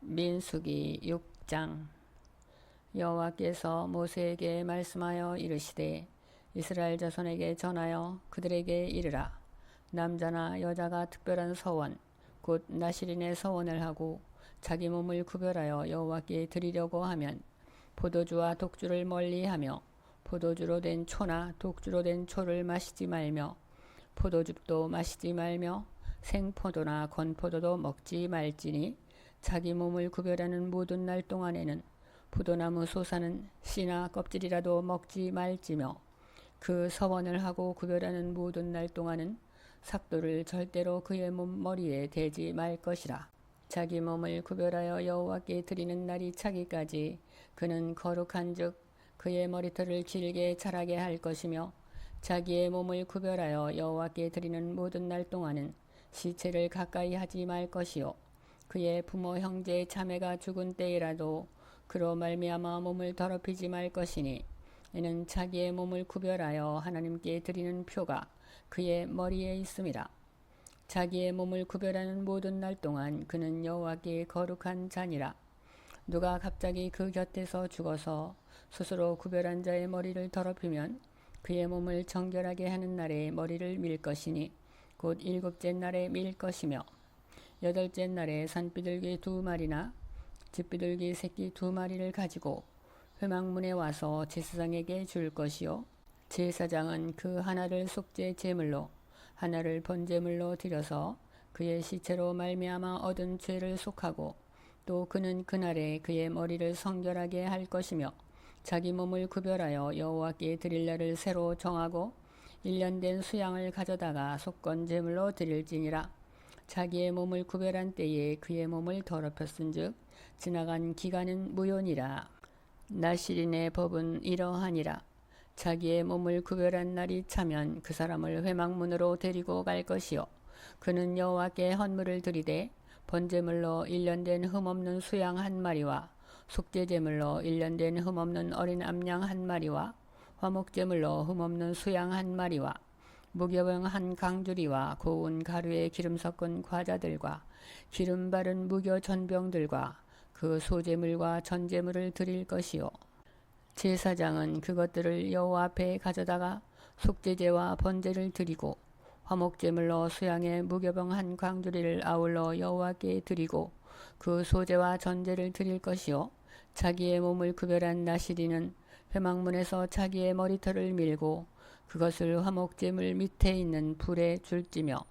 민수기 6장. 여호와께서 모세에게 말씀하여 이르시되 이스라엘 자손에게 전하여 그들에게 이르라. 남자나 여자가 특별한 서원 곧 나실인의 서원을 하고 자기 몸을 구별하여 여호와께 드리려고 하면 포도주와 독주를 멀리하며 포도주로 된 초나 독주로 된 초를 마시지 말며 포도즙도 마시지 말며 생포도나 건포도도 먹지 말지니 자기 몸을 구별하는 모든 날 동안에는 포도나무 솟아는 씨나 껍질이라도 먹지 말지며 그 서원을 하고 구별하는 모든 날 동안은 삭도를 절대로 그의 몸 머리에 대지 말 것이라. 자기 몸을 구별하여 여호와께 드리는 날이 차기까지 그는 거룩한즉 그의 머리털을 길게 자라게 할 것이며 자기의 몸을 구별하여 여호와께 드리는 모든 날 동안은 시체를 가까이 하지 말 것이요 그의 부모 형제 자매가 죽은 때이라도 그로 말미암아 몸을 더럽히지 말 것이니 이는 자기의 몸을 구별하여 하나님께 드리는 표가 그의 머리에 있음이라. 자기의 몸을 구별하는 모든 날 동안 그는 여호와께 거룩한 자니라. 누가 갑자기 그 곁에서 죽어서 스스로 구별한 자의 머리를 더럽히면 그의 몸을 정결하게 하는 날에 머리를 밀 것이니 곧 일곱째 날에 밀 것이며 여덟째 날에 산비둘기 2마리나 집비둘기 새끼 2마리를 가지고 회막문에 와서 제사장에게 줄 것이요 제사장은 그 하나를 속죄 제물로 하나를 번제물로 드려서 그의 시체로 말미암아 얻은 죄를 속하고 또 그는 그날에 그의 머리를 성결하게 할 것이며 자기 몸을 구별하여 여호와께 드릴 날을 새로 정하고 1년 된 수양을 가져다가 속건 제물로 드릴지니라. 자기의 몸을 구별한 때에 그의 몸을 더럽혔은즉 지나간 기간은 무효니라. 나실인의 법은 이러하니라. 자기의 몸을 구별한 날이 차면 그 사람을 회막문으로 데리고 갈 것이요 그는 여호와께 헌물을 드리되 번제물로 1년 된 흠없는 수양 1마리와 속죄제물로 1년 된 흠없는 어린 암양 1마리와 화목제물로 흠없는 수양 1마리와 무교병 1강주리와 고운 가루에 기름 섞은 과자들과 기름 바른 무교 전병들과 그 소제물과 전제물을 드릴 것이요 제사장은 그것들을 여호와 앞에 가져다가 속죄제와 번제를 드리고 화목제물로 수양의 무교병 1강주리를 아울러 여호와께 드리고 그 소제와 전제를 드릴 것이요 자기의 몸을 구별한 나실인은 회막문에서 자기의 머리털을 밀고 그것을 화목제물 밑에 있는 불에 줄지며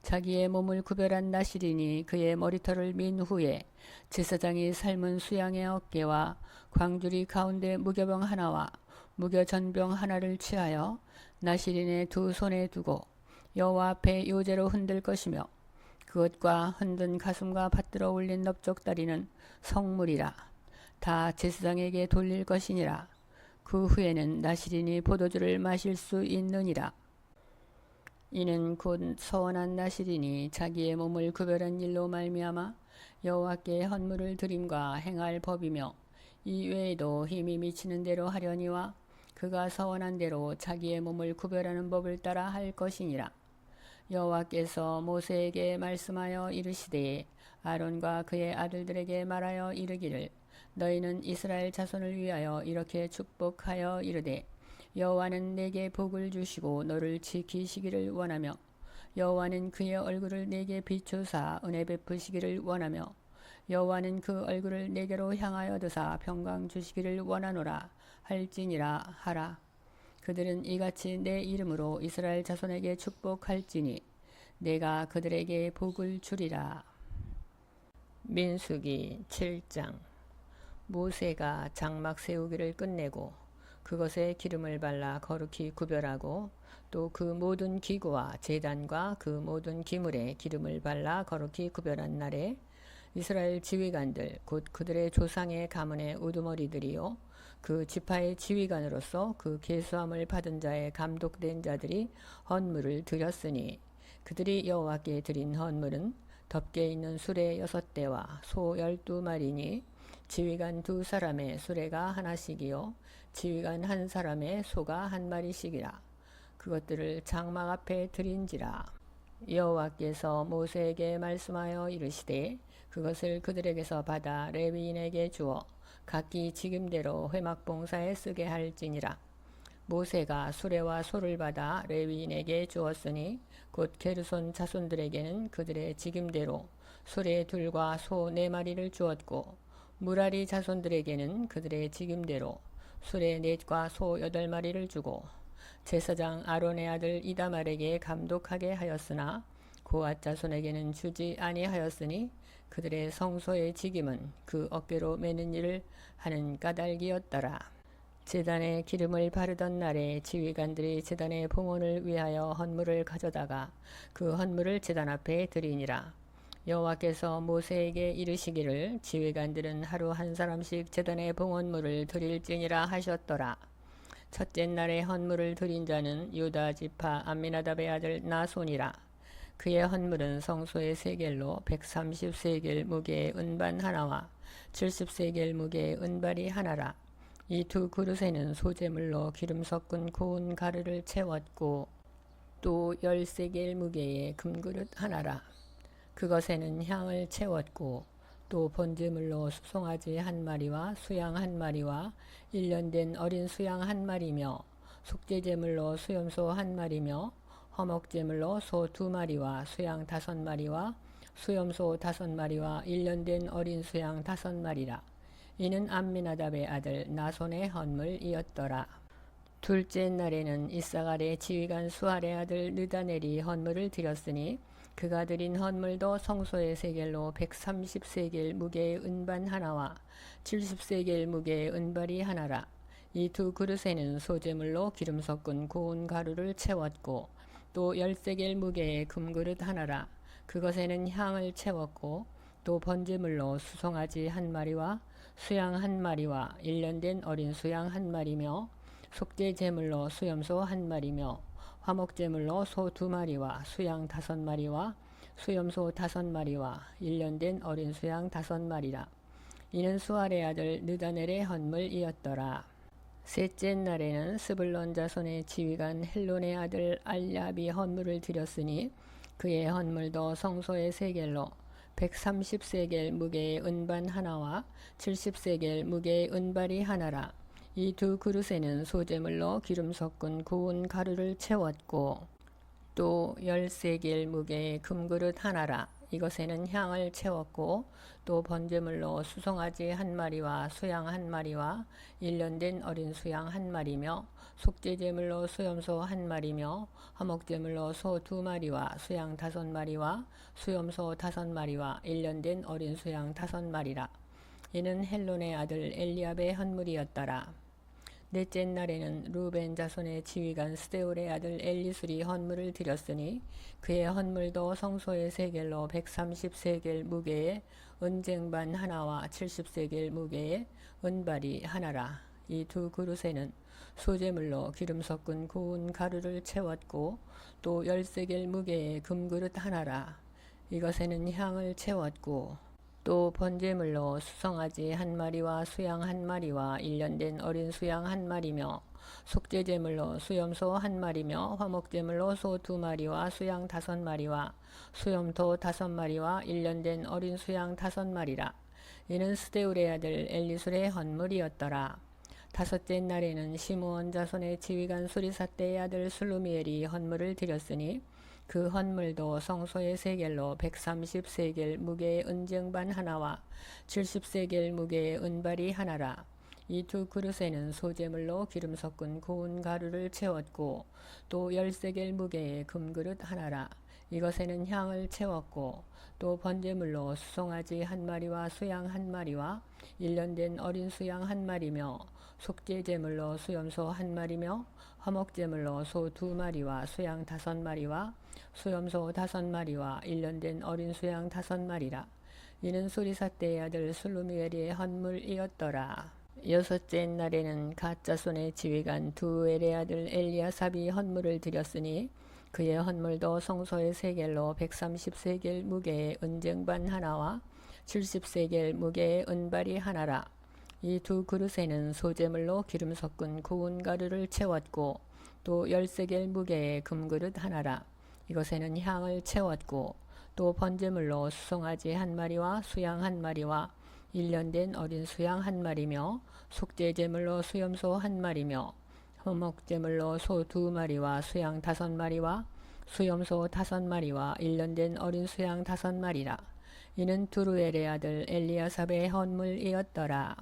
자기의 몸을 구별한 나실인이 그의 머리털을 민 후에 제사장이 삶은 수양의 어깨와 광주리 가운데 무교병 하나와 무교전병 하나를 취하여 나실인의 2 손에 두고 여호와 앞에 요제로 흔들 것이며 그것과 흔든 가슴과 받들어 올린 넓적다리는 성물이라. 다 제사장에게 돌릴 것이니라. 그 후에는 나실인이 포도주를 마실 수 있느니라. 이는 곧 서원한 나실인이 자기의 몸을 구별한 일로 말미암아 여호와께 헌물을 드림과 행할 법이며 이 외에도 힘이 미치는 대로 하려니와 그가 서원한 대로 자기의 몸을 구별하는 법을 따라 할 것이니라. 여호와께서 모세에게 말씀하여 이르시되 아론과 그의 아들들에게 말하여 이르기를 너희는 이스라엘 자손을 위하여 이렇게 축복하여 이르되 여호와는 내게 복을 주시고 너를 지키시기를 원하며 여호와는 그의 얼굴을 내게 비추사 은혜 베푸시기를 원하며 여호와는 그 얼굴을 내게로 향하여 드사 평강 주시기를 원하노라 할지니라 하라. 그들은 이같이 내 이름으로 이스라엘 자손에게 축복할지니 내가 그들에게 복을 주리라. 민수기 7장. 모세가 장막 세우기를 끝내고 그것에 기름을 발라 거룩히 구별하고 또 그 모든 기구와 제단과 그 모든 기물에 기름을 발라 거룩히 구별한 날에 이스라엘 지휘관들 곧 그들의 조상의 가문의 우두머리들이요 그 지파의 지휘관으로서 그 계수함을 받은 자의 감독된 자들이 헌물을 드렸으니 그들이 여호와께 드린 헌물은 덮개 있는 수레 6대와 소 12마리니 지휘관 2사람의 수레가 하나씩이요 지휘관 1사람의 소가 1마리씩이라. 그것들을 장막 앞에 드린지라. 여호와께서 모세에게 말씀하여 이르시되 그것을 그들에게서 받아 레위인에게 주어 각기 직임대로 회막봉사에 쓰게 할지니라. 모세가 수레와 소를 받아 레위인에게 주었으니 곧 게르손 자손들에게는 그들의 직임대로 수레 둘과 소 4마리를 주었고 무라리 자손들에게는 그들의 직임대로 수레 4과 소 8마리를 주고 제사장 아론의 아들 이다말에게 감독하게 하였으나 고앗 자손에게는 주지 아니하였으니 그들의 성소의 직임은 그 어깨로 매는 일을 하는 까닭이었더라. 제단에 기름을 바르던 날에 지휘관들이 제단의 봉헌을 위하여 헌물을 가져다가 그 헌물을 제단 앞에 드리니라. 여호와께서 모세에게 이르시기를 지휘관들은 하루 한 사람씩 제단의 봉헌물을 드릴지니라 하셨더라. 첫째 날에 헌물을 드린 자는 유다 지파 암미나답의 아들 나손이라. 그의 헌물은 성소의 세겔로 130세겔 무게의 은반 하나와 70세겔 무게의 은발이 하나라. 이 두 그릇에는 소재물로 기름 섞은 고운 가루를 채웠고 또 10세겔 무게의 금그릇 하나라. 그것에는 향을 채웠고 또 번제물로 수송아지 1마리와 수양 1마리와 1년 된 어린 수양 1마리며 속죄제물로 수염소 1마리며 화목제물로 소 2마리와 수양 5마리와 수염소 5마리와 1년 된 어린 수양 5마리라. 이는 암미나답의 아들 나손의 헌물이었더라. 둘째 날에는 이사갈의 지휘관 수알의 아들 느다넬이 헌물을 드렸으니 그가 드린 헌물도 성소의 세겔로 130세겔 무게의 은반 하나와 70세겔 무게의 은발이 하나라. 이 두 그릇에는 소재물로 기름 섞은 고운 가루를 채웠고 또 10세겔 무게의 금그릇 하나라. 그것에는 향을 채웠고 또 번제물로 수송아지 1마리와 수양 1마리와 1년 된 어린 수양 1마리며 속죄제물로 수염소 1마리며 화목제물로 소 2마리와 수양 5마리와 수염소 5마리와 1년 된 어린 수양 5마리라. 이는 수알의 아들 느다넬의 헌물이었더라. 셋째 날에는 스불론 자손의 지휘관 헬론의 아들 알랴비 헌물을 드렸으니 그의 헌물도 성소의 세겔로 130세겔 무게의 은반 하나와 70세겔 무게의 은발이 하나라. 이 두 그릇에는 소재물로 기름 섞은 고운 가루를 채웠고 또 10세겔 무게의 금그릇 하나라. 이것에는 향을 채웠고 또 번제물로 수송아지 1마리와 수양 1마리와 1년 된 어린 수양 1마리며 속죄제물로 수염소 1마리며 화목제물로 소 2마리와 수양 5마리와 수염소 5마리와 1년 된 어린 수양 5마리라. 이는 헬론의 아들 엘리압의 헌물이었더라. 넷째 날에는 루벤 자손의 지휘관 스데울의 아들 엘리술이 헌물을 드렸으니 그의 헌물도 성소의 세겔로 130세겔 무게의 은쟁반 하나와 70세겔 무게의 은발이 하나라. 이 두 그릇에는 소재물로 기름 섞은 고운 가루를 채웠고 또 10세겔 무게의 금그릇 하나라. 이것에는 향을 채웠고 또 번제물로 수송아지 1마리와 수양 1마리와 1년 된 어린 수양 1마리며 속죄제물로 수염소 1마리며 화목제물로 소 2마리와 수양 5마리와 수염소 5마리와 1년 된 어린 수양 5마리라. 이는 스데울의 아들 엘리술의 헌물이었더라. 다섯째 날에는 시므온 자손의 지휘관 수리사떼의 아들 술루미엘이 헌물을 드렸으니 그 헌물도 성소의 세겔로 130세겔 무게의 은쟁반 하나와 70세겔 무게의 은발이 하나라. 이 두 그릇에는 소재물로 기름 섞은 고운 가루를 채웠고 또 10세겔 무게의 금그릇 하나라. 이것에는 향을 채웠고 또 번제물로 수송아지 1마리와 수양 1마리와 1년 된 어린 수양 1마리며 속죄제물로 수염소 1마리며 화목제물로 소 2마리와 수양 5마리와 수염소 5마리와 1년 된 어린 수양 5마리라. 이는 수리사떼의 아들 술루미엘의 헌물이었더라. 여섯째 날에는 갓 자손의 지휘관 두엘의 아들 엘리아삽이 헌물을 드렸으니 그의 헌물도 성소의 세겔로 130세겔 무게의 은쟁반 하나와 70세겔 무게의 은발이 하나라. 이 두 그릇에는 소재물로 기름 섞은 고운 가루를 채웠고 또 10세겔 무게의 금그릇 하나라. 이것에는 향을 채웠고 또 번제물로 수송아지 한 마리와 수양 한 마리와 1년 된 어린 수양 한 마리며 속죄제물로 수염소 한 마리며 화목제물로 소 2마리와 수양 5마리와 수염소 5마리와 1년 된 어린 수양 5마리라. 이는 두루엘의 아들 엘리아삽의 헌물이었더라.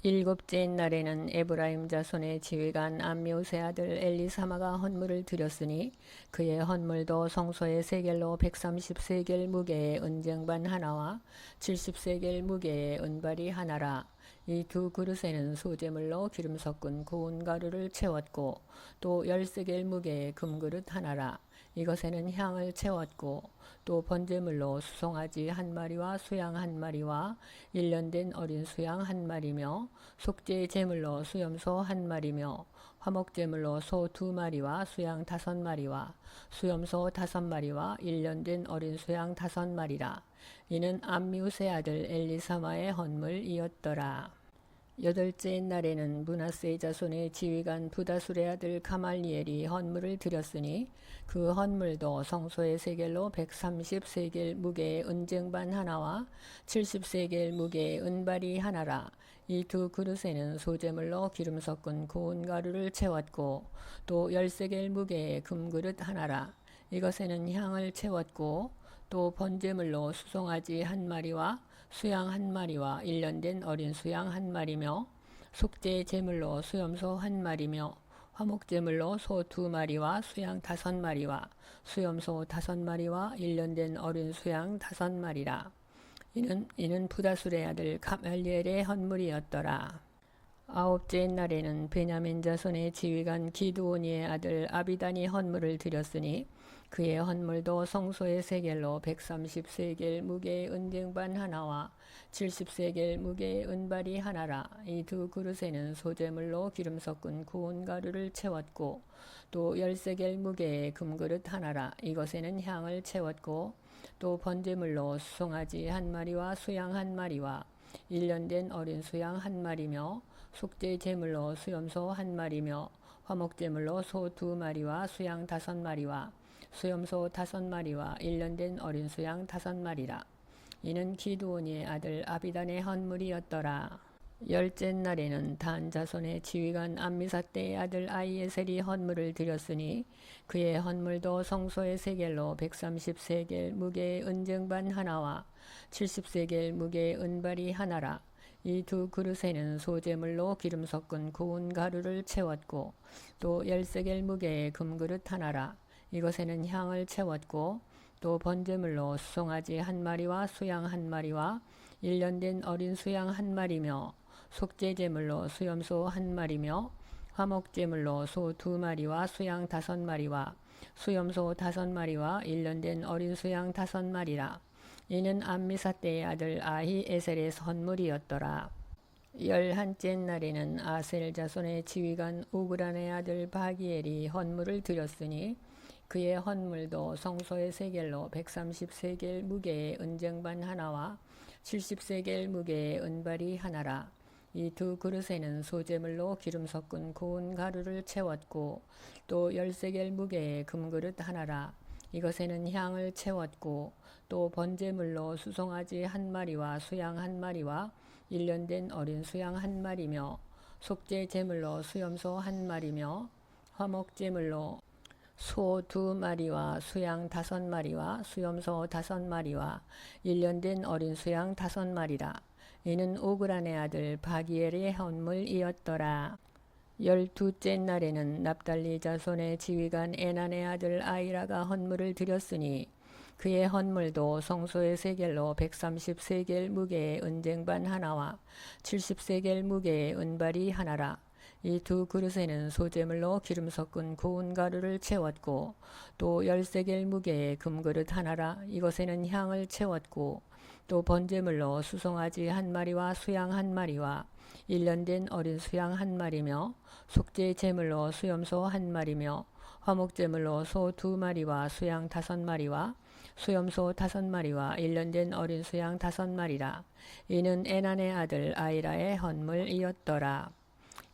일곱째 날에는 에브라임 자손의 지휘관 암미우스의 아들 엘리사마가 헌물을 드렸으니 그의 헌물도 성소의 세겔로 130세겔 무게의 은쟁반 하나와 70세겔 무게의 은발이 하나라. 이 두 그릇에는 소제물로 기름 섞은 고운 가루를 채웠고 또 10세겔 무게의 금그릇 하나라. 이것에는 향을 채웠고 또 번제물로 수송아지 한 마리와 수양 한 마리와 1년 된 어린 수양 한 마리며 속죄 제물로 수염소 한 마리며 화목제물로 소 2마리와 수양 5마리와 수염소 5마리와 1년 된 어린 수양 5마리라. 이는 암미우스의 아들 엘리사마의 헌물이었더라. 여덟째 날에는 므낫세 자손의 지휘관 부다술의 아들 가말리엘이 헌물을 드렸으니 그 헌물도 성소의 세겔로 130세겔 무게의 은쟁반 하나와 70세겔 무게의 은발이 하나라. 이 두 그릇에는 소제물로 기름 섞은 고운 가루를 채웠고 또 10세겔 무게의 금그릇 하나라. 이것에는 향을 채웠고 또 번제물로 수송아지 한 마리와 수양 한 마리와 1년 된 어린 수양 한 마리며 속죄 제물로 수염소 한 마리며 화목제물로 소 2마리와 수양 5마리와 수염소 5마리와 1년 된 어린 수양 5마리라. 이는 부다술의 아들 가말리엘의 헌물이었더라. 아홉째 날에는 베냐민 자손의 지휘관 기드오니의 아들 아비단이 헌물을 드렸으니 그의 헌물도 성소의 세겔로 130세겔 무게의 은쟁반 하나와 70세겔 무게의 은발이 하나라. 이 두 그릇에는 소제물로 기름 섞은 고운 가루를 채웠고 또 10세겔 무게의 금그릇 하나라. 이것에는 향을 채웠고 또 번제물로 수송아지 한 마리와 수양 한 마리와 1년 된 어린 수양 한 마리며 속죄 제물로 수염소 한 마리며 화목제물로 소 2마리와 수양 5마리와 수염소 5마리와 1년 된 어린 수양 5마리라. 이는 기드오니의 아들 아비단의 헌물이었더라. 열째 날에는 단 자손의 지휘관 암미사떼의 아들 아이에셀이 헌물을 드렸으니 그의 헌물도 성소의 세겔로 130세겔 무게의 은쟁반 하나와 70세겔 무게의 은발이 하나라. 이 두 그릇에는 소제물로 기름 섞은 고운 가루를 채웠고 또 10세겔 무게의 금그릇 하나라. 이것에는 향을 채웠고 또 번제물로 수송아지 한 마리와 수양 한 마리와 1년 된 어린 수양 한 마리며 속죄 제물로 수염소 한 마리며 화목제물로 소 2마리와 수양 5마리와 수염소 5마리와 1년 된 어린 수양 5마리라. 이는 암미사떼의 아들 아히에셀의 헌물이었더라. 11째 날에는 아셀 자손의 지휘관 우그란의 아들 바기엘이 헌물을 드렸으니 그의 헌물도 성소의 세겔로 130세겔 무게의 은쟁반 하나와 70세겔 무게의 은발이 하나라. 이 두 그릇에는 소제물로 기름 섞은 고운 가루를 채웠고 또 10세겔 무게의 금그릇 하나라. 이것에는 향을 채웠고 또 번제물로 수송아지 한 마리와 수양 한 마리와 1년 된 어린 수양 한 마리며 속죄 제물로 수염소 한 마리며 화목제물로 소 2마리와 수양 5마리와 수염소 5마리와 1년 된 어린 수양 5마리라. 이는 오그란의 아들 바기엘의 헌물이었더라. 12째 날에는 납달리 자손의 지휘관 에난의 아들 아이라가 헌물을 드렸으니 그의 헌물도 성소의 세겔로 130세겔 무게의 은쟁반 하나와 70세겔 무게의 은발이 하나라. 이 두 그릇에는 소제물로 기름 섞은 고운 가루를 채웠고 또 10세겔 무게의 금그릇 하나라. 이것에는 향을 채웠고 또 번제물로 수송아지 한 마리와 수양 한 마리와 1년 된 어린 수양 한 마리며 속죄 제물로 수염소 한 마리며 화목제물로 소 2마리와 수양 5마리와 수염소 5마리와 1년 된 어린 수양 5마리라. 이는 에난의 아들 아이라의 헌물이었더라.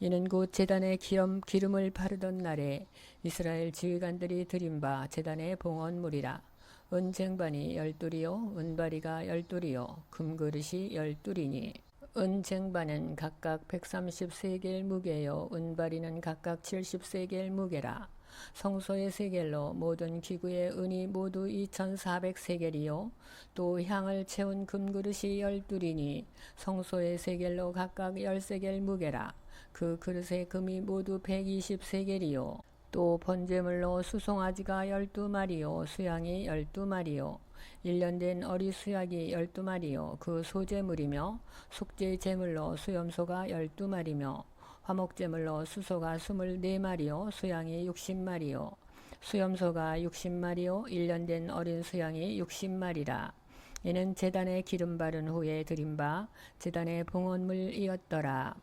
이는 곧 제단에 기름을 바르던 날에 이스라엘 지휘관들이 드린 바 제단의 봉헌물이라. 은쟁반이 12이요 은바리가 12이요 금그릇이 12이니 은쟁반은 각각 130세겔 무게요 은바리는 각각 70세겔 무게라. 성소의 세겔로 모든 기구의 은이 모두 2400세겔이요 또 향을 채운 금그릇이 12이니 성소의 세겔로 각각 10세겔 무게라. 그 그릇의 금이 모두 120세겔이요 또 번제물로 수송아지가 12마리요 수양이 12마리요 1년 된 어리 수양이 12마리요 그 소제물이며 속죄 제물로 수염소가 12마리며 화목제물로 수소가 24마리요 수양이 60마리요 수염소가 60마리요 1년 된 어린 수양이 60마리라. 이는 제단에 기름 바른 후에 드린 바 제단의 봉헌물이었더라.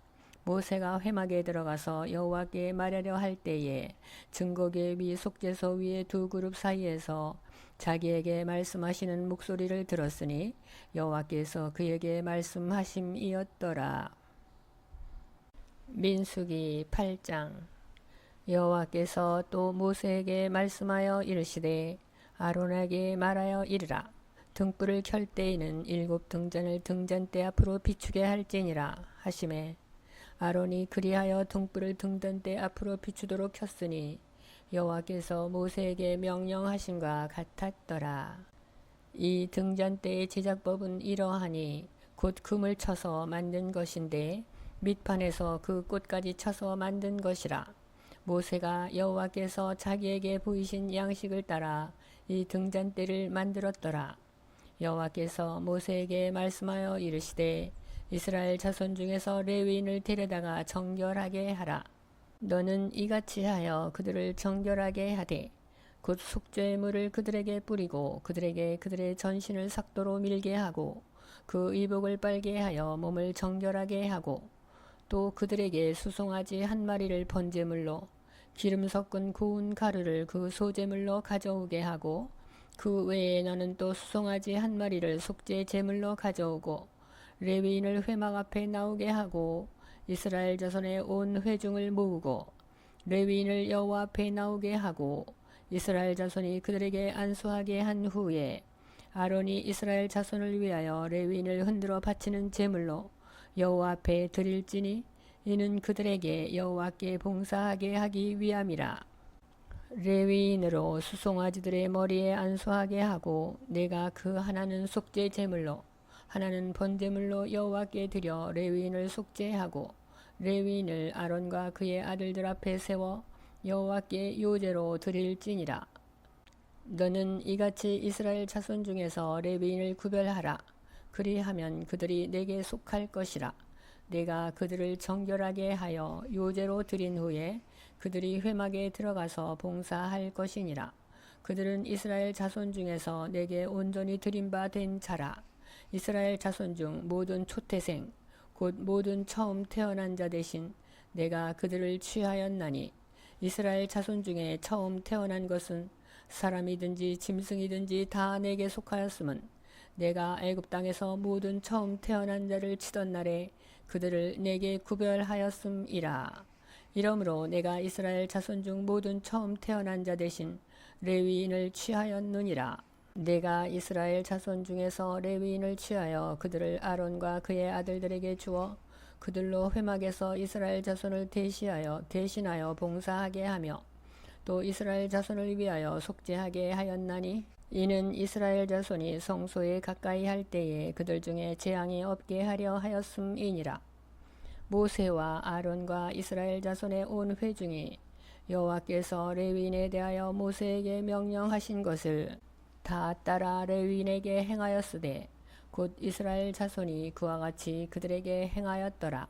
모세가 회막에 들어가서 여호와께 말하려 할 때에 증거계 위 속죄소 위에 두 그룹 사이에서 자기에게 말씀하시는 목소리를 들었으니 여호와께서 그에게 말씀하심이었더라. 민수기 8장. 여호와께서 또 모세에게 말씀하여 이르시되 아론에게 말하여 이르라. 등불을 켤 때에는 7 등잔을 등잔대 앞으로 비추게 할지니라 하시매 아론이 그리하여 등불을 등잔대 앞으로 비추도록 켰으니 여호와께서 모세에게 명령하심과 같았더라. 이 등잔대의 제작법은 이러하니 곧 금을 쳐서 만든 것인데 밑판에서 그 꽃까지 쳐서 만든 것이라. 모세가 여호와께서 자기에게 보이신 양식을 따라 이 등잔대를 만들었더라. 여호와께서 모세에게 말씀하여 이르시되 이스라엘 자손 중에서 레위인을 데려다가 정결하게 하라. 너는 이같이 하여 그들을 정결하게 하되 곧 속죄물을 그들에게 뿌리고 그들에게 그들의 전신을 삭도로 밀게 하고 그 의복을 빨게 하여 몸을 정결하게 하고 또 그들에게 수송아지 한 마리를 번제물로 기름 섞은 고운 가루를 그 소제물로 가져오게 하고 그 외에 너는 또 수송아지 한 마리를 속죄 제물로 가져오고 레위인을 회막 앞에 나오게 하고 이스라엘 자손의 온 회중을 모으고 레위인을 여호와 앞에 나오게 하고 이스라엘 자손이 그들에게 안수하게 한 후에 아론이 이스라엘 자손을 위하여 레위인을 흔들어 바치는 제물로 여호와 앞에 드릴지니 이는 그들에게 여호와께 봉사하게 하기 위함이라. 레위인으로 수송아지들의 머리에 안수하게 하고 내가 그 하나는 속죄 제물로 하나는 번제물로 여호와께 드려 레위인을 속죄하고 레위인을 아론과 그의 아들들 앞에 세워 여호와께 요제로 드릴지니라. 너는 이같이 이스라엘 자손 중에서 레위인을 구별하라. 그리하면 그들이 내게 속할 것이라. 내가 그들을 정결하게 하여 요제로 드린 후에 그들이 회막에 들어가서 봉사할 것이니라. 그들은 이스라엘 자손 중에서 내게 온전히 드린 바 된 자라. 이스라엘 자손 중 모든 초태생 곧 모든 처음 태어난 자 대신 내가 그들을 취하였나니 이스라엘 자손 중에 처음 태어난 것은 사람이든지 짐승이든지 다 내게 속하였음은 내가 애굽 땅에서 모든 처음 태어난 자를 치던 날에 그들을 내게 구별하였음이라. 이러므로 내가 이스라엘 자손 중 모든 처음 태어난 자 대신 레위인을 취하였느니라. 내가 이스라엘 자손 중에서 레위인을 취하여 그들을 아론과 그의 아들들에게 주어 그들로 회막에서 이스라엘 자손을 대신하여 봉사하게 하며 또 이스라엘 자손을 위하여 속죄하게 하였나니 이는 이스라엘 자손이 성소에 가까이 할 때에 그들 중에 재앙이 없게 하려 하였음이니라. 모세와 아론과 이스라엘 자손의 온 회중이 여호와께서 레위인에 대하여 모세에게 명령하신 것을 다 따라 레위인에게 행하였으되 곧 이스라엘 자손이 그와 같이 그들에게 행하였더라.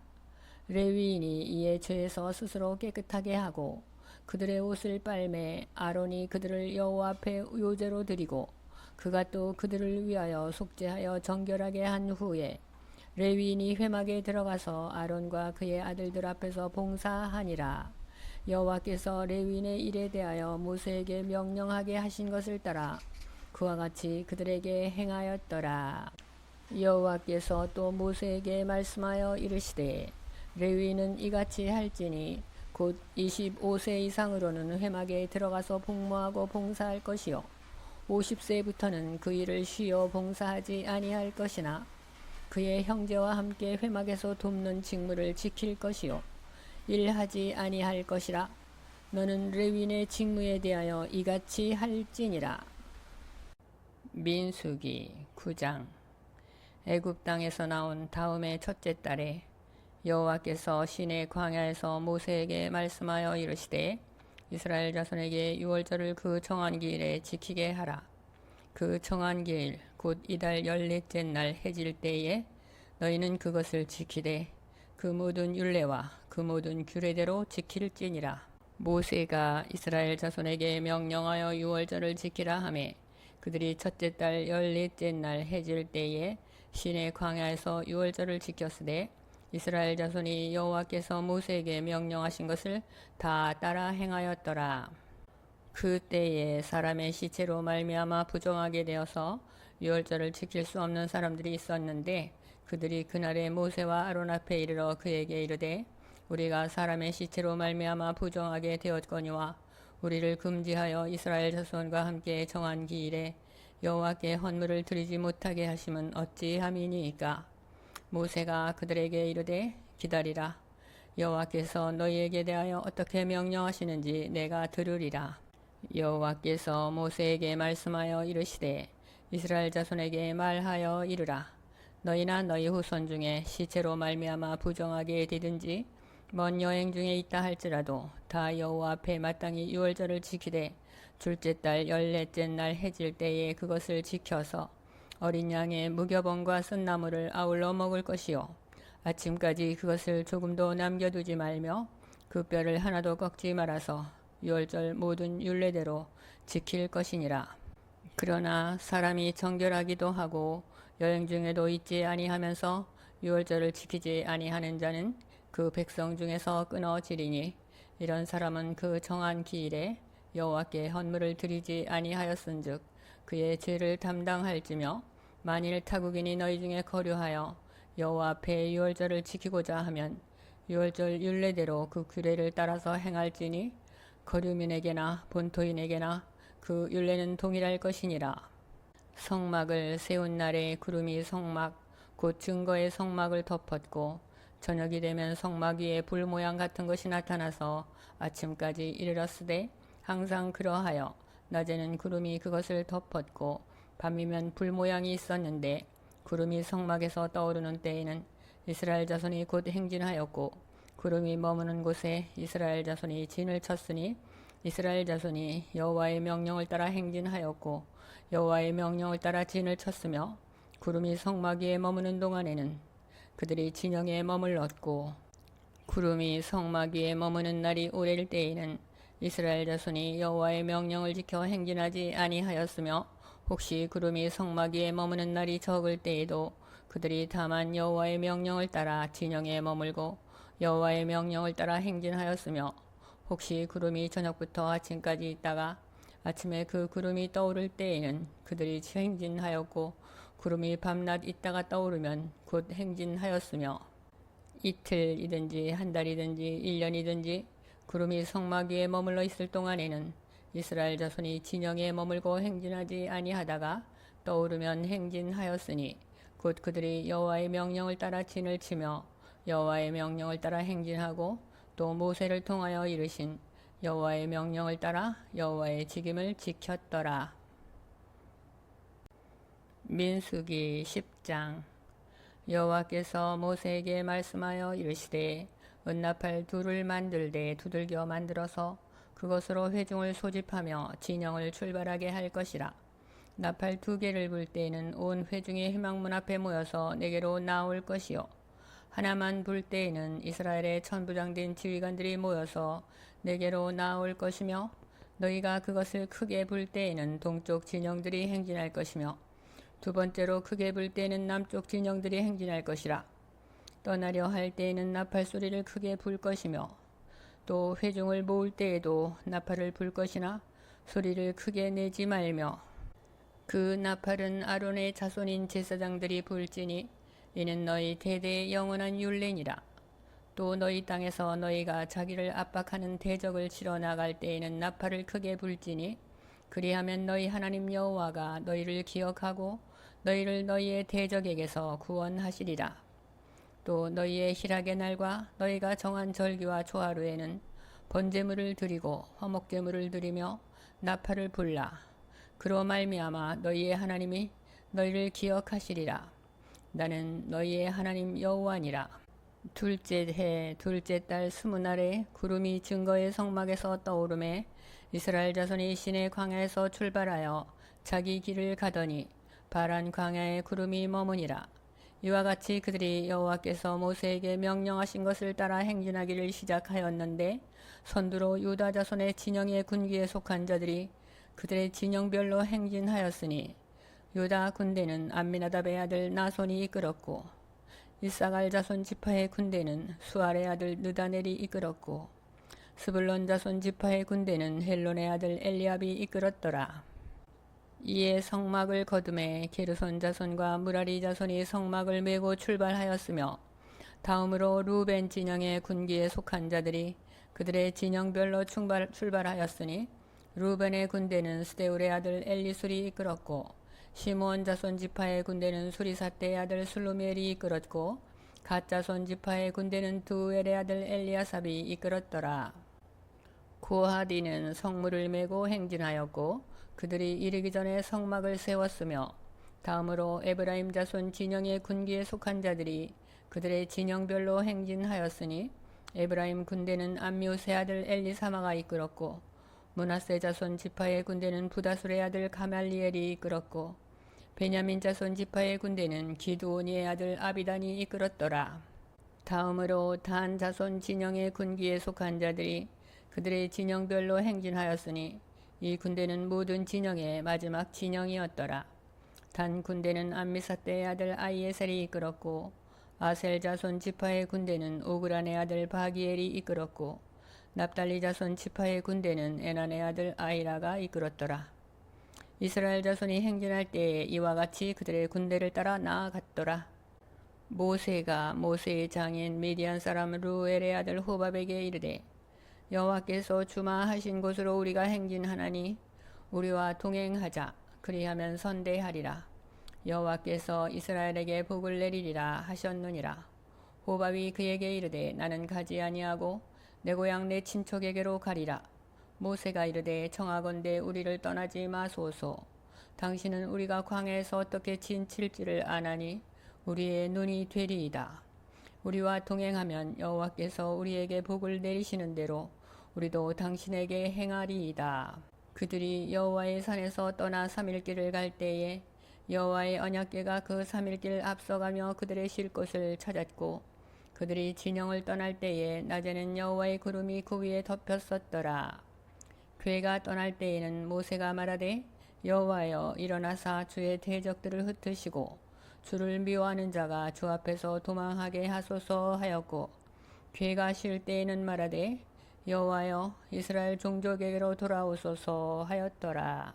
레위인이 이에 죄에서 스스로 깨끗하게 하고 그들의 옷을 빨매 아론이 그들을 여호와 앞에 요제로 드리고 그가 또 그들을 위하여 속죄하여 정결하게 한 후에 레위인이 회막에 들어가서 아론과 그의 아들들 앞에서 봉사하니라. 여호와께서 레위인의 일에 대하여 모세에게 명령하게 하신 것을 따라 그와 같이 그들에게 행하였더라. 여호와께서 또 모세에게 말씀하여 이르시되 레위는 이같이 할지니 곧 25세 이상으로는 회막에 들어가서 복무하고 봉사할 것이요 50세부터는 그 일을 쉬어 봉사하지 아니할 것이나 그의 형제와 함께 회막에서 돕는 직무를 지킬 것이요 일하지 아니할 것이라. 너는 레위인의 직무에 대하여 이같이 할지니라. 민수기 9장. 애굽 땅에서 나온 다음의 첫째 달에 여호와께서 시내 광야에서 모세에게 말씀하여 이르시되 이스라엘 자손에게 유월절을 그 정한 기일에 지키게 하라. 그 정한 기일 곧 이달 14째 날 해질 때에 너희는 그것을 지키되 그 모든 율례와 그 모든 규례대로 지킬지니라. 모세가 이스라엘 자손에게 명령하여 유월절을 지키라 하매 그들이 첫째 달 14째 날 해질 때에 시내 광야에서 유월절을 지켰으되 이스라엘 자손이 여호와께서 모세에게 명령하신 것을 다 따라 행하였더라. 그 때에 사람의 시체로 말미암아 부정하게 되어서 유월절을 지킬 수 없는 사람들이 있었는데 그들이 그날에 모세와 아론 앞에 이르러 그에게 이르되 우리가 사람의 시체로 말미암아 부정하게 되었거니와 우리를 금지하여 이스라엘 자손과 함께 정한 기일에 여호와께 헌물을 드리지 못하게 하심은 어찌함이니이까. 모세가 그들에게 이르되 기다리라. 여호와께서 너희에게 대하여 어떻게 명령하시는지 내가 들으리라. 여호와께서 모세에게 말씀하여 이르시되 이스라엘 자손에게 말하여 이르라. 너희나 너희 후손 중에 시체로 말미암아 부정하게 되든지 먼 여행 중에 있다 할지라도 다 여호와 앞에 마땅히 유월절을 지키되 둘째 달 14째 날 해질 때에 그것을 지켜서 어린 양의 무교봉과 쓴나물을 아울러 먹을 것이요 아침까지 그것을 조금도 남겨두지 말며 그 뼈를 하나도 꺾지 말아서 유월절 모든 율례대로 지킬 것이니라. 그러나 사람이 정결하기도 하고 여행 중에도 있지 아니하면서 유월절을 지키지 아니하는 자는 그 백성 중에서 끊어지리니 이런 사람은 그 정한 기일에 여호와께 헌물을 드리지 아니하였은즉 그의 죄를 담당할지며 만일 타국인이 너희 중에 거류하여 여호와 앞에 유월절을 지키고자 하면 유월절 율례대로 그 규례를 따라서 행할지니 거류민에게나 본토인에게나 그 율례는 동일할 것이니라. 성막을 세운 날에 구름이 성막 곧 증거의 성막을 덮었고 저녁이 되면 성막 위에 불 모양 같은 것이 나타나서 아침까지 이르렀으되 항상 그러하여 낮에는 구름이 그것을 덮었고 밤이면 불 모양이 있었는데 구름이 성막에서 떠오르는 때에는 이스라엘 자손이 곧 행진하였고 구름이 머무는 곳에 이스라엘 자손이 진을 쳤으니 이스라엘 자손이 여호와의 명령을 따라 행진하였고 여호와의 명령을 따라 진을 쳤으며 구름이 성막 위에 머무는 동안에는 그들이 진영에 머물렀고 구름이 성막 위에 머무는 날이 오래일 때에는 이스라엘 자손이 여호와의 명령을 지켜 행진하지 아니하였으며 혹시 구름이 성막 위에 머무는 날이 적을 때에도 그들이 다만 여호와의 명령을 따라 진영에 머물고 여호와의 명령을 따라 행진하였으며 혹시 구름이 저녁부터 아침까지 있다가 아침에 그 구름이 떠오를 때에는 그들이 행진하였고 구름이 밤낮 있다가 떠오르면 곧 행진하였으며 이틀이든지 한 달이든지 1년이든지 구름이 성막 위에 머물러 있을 동안에는 이스라엘 자손이 진영에 머물고 행진하지 아니하다가 떠오르면 행진하였으니 곧 그들이 여호와의 명령을 따라 진을 치며 여호와의 명령을 따라 행진하고 또 모세를 통하여 이르신 여호와의 명령을 따라 여호와의 직임을 지켰더라. 민수기 10장. 여호와께서 모세에게 말씀하여 이르시되 은나팔 둘을 만들되 두들겨 만들어서 그것으로 회중을 소집하며 진영을 출발하게 할 것이라. 나팔 2개를 불 때에는 온 회중이 회막문 앞에 모여서 내게로 나올 것이요 하나만 불 때에는 이스라엘의 천부장된 지휘관들이 모여서 내게로 나올 것이며 너희가 그것을 크게 불 때에는 동쪽 진영들이 행진할 것이며 두 번째로 크게 불 때에는 남쪽 진영들이 행진할 것이라. 떠나려 할 때에는 나팔 소리를 크게 불 것이며 또 회중을 모을 때에도 나팔을 불 것이나 소리를 크게 내지 말며 그 나팔은 아론의 자손인 제사장들이 불지니 이는 너희 대대의 영원한 율례니라. 또 너희 땅에서 너희가 자기를 압박하는 대적을 치러 나갈 때에는 나팔을 크게 불지니 그리하면 너희 하나님 여호와가 너희를 기억하고 너희를 너희의 대적에게서 구원하시리라. 또 너희의 희락의 날과 너희가 정한 절기와 초하루에는 번제물을 드리고 화목제물을 드리며 나팔을 불라. 그로 말미암아 너희의 하나님이 너희를 기억하시리라. 나는 너희의 하나님 여호와니라. 둘째 해 둘째 달 20날에 구름이 증거의 성막에서 떠오르매 이스라엘 자손이 시내 광야에서 출발하여 자기 길을 가더니 바란 광야에 구름이 머무니라. 이와 같이 그들이 여호와께서 모세에게 명령하신 것을 따라 행진하기를 시작하였는데 선두로 유다 자손의 진영의 군기에 속한 자들이 그들의 진영별로 행진하였으니 유다 군대는 암미나답의 아들 나손이 이끌었고 이사갈 자손 지파의 군대는 수알의 아들 느다넬이 이끌었고 스불론 자손 지파의 군대는 헬론의 아들 엘리압이 이끌었더라. 이에 성막을 거두매 게르손 자손과 무라리 자손이 성막을 메고 출발하였으며 다음으로 루벤 진영의 군기에 속한 자들이 그들의 진영별로 출발하였으니 루벤의 군대는 스데울의 아들 엘리술이 이끌었고 시므온 자손 지파의 군대는 수리사떼의 아들 슬루미엘이 이끌었고 갓 자손 지파의 군대는 두엘의 아들 엘리아삽이 이끌었더라. 고하디는 성물을 메고 행진하였고 그들이 이르기 전에 성막을 세웠으며 다음으로 에브라임 자손 진영의 군기에 속한 자들이 그들의 진영별로 행진하였으니 에브라임 군대는 암미우스의 아들 엘리사마가 이끌었고 므낫세 자손 지파의 군대는 부다술의 아들 가말리엘이 이끌었고 베냐민 자손 지파의 군대는 기드오니의 아들 아비단이 이끌었더라. 다음으로 단 자손 진영의 군기에 속한 자들이 그들의 진영별로 행진하였으니 이 군대는 모든 진영의 마지막 진영이었더라. 단 군대는 암미사떼의 아들 아이에셀이 이끌었고 아셀 자손 지파의 군대는 오그란의 아들 바기엘이 이끌었고 납달리 자손 지파의 군대는 에난의 아들 아이라가 이끌었더라. 이스라엘 자손이 행진할 때에 이와 같이 그들의 군대를 따라 나아갔더라. 모세가 모세의 장인 미디안 사람 루엘의 아들 호밥에게 이르되 여호와께서 주마하신 곳으로 우리가 행진하나니 우리와 동행하자. 그리하면 선대하리라. 여호와께서 이스라엘에게 복을 내리리라 하셨느니라. 호밥이 그에게 이르되 나는 가지 아니하고 내 고향 내 친척에게로 가리라. 모세가 이르되 청하건대 우리를 떠나지 마소서. 당신은 우리가 광야에서 어떻게 진칠지를 아나니 우리의 눈이 되리이다. 우리와 동행하면 여호와께서 우리에게 복을 내리시는 대로 우리도 당신에게 행하리이다. 그들이 여호와의 산에서 떠나 3일길을 갈 때에 여호와의 언약궤가 그 3일길 앞서가며 그들의 쉴 곳을 찾았고 그들이 진영을 떠날 때에 낮에는 여호와의 구름이 그 위에 덮였었더라. 궤가 떠날 때에는 모세가 말하되 여호와여 일어나사 주의 대적들을 흩으시고 주를 미워하는 자가 주 앞에서 도망하게 하소서 하였고 궤가 쉴 때에는 말하되 여호와여 이스라엘 종족에게로 돌아오소서 하였더라.